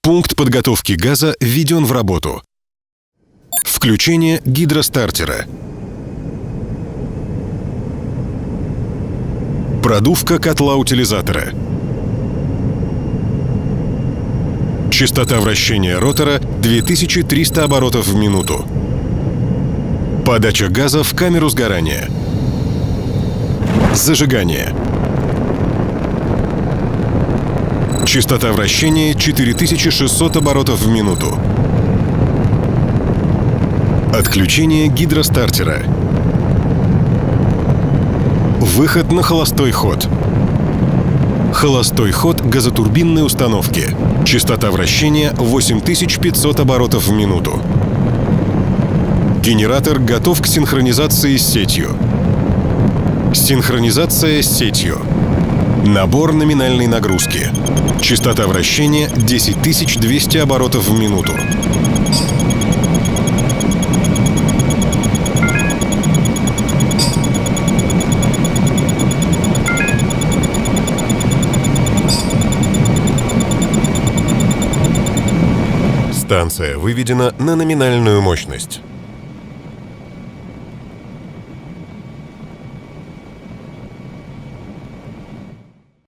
Пункт подготовки газа введен в работу. Включение гидростартера. Продувка котла утилизатора. Частота вращения ротора 2300 оборотов в минуту. Подача газа в камеру сгорания. Зажигание. Частота вращения 4600 оборотов в минуту. Отключение гидростартера. Выход на холостой ход. Холостой ход газотурбинной установки. Частота вращения 8500 оборотов в минуту. Генератор готов к синхронизации с сетью. Синхронизация с сетью. Набор номинальной нагрузки. Частота вращения 10200 оборотов в минуту. Станция выведена на номинальную мощность.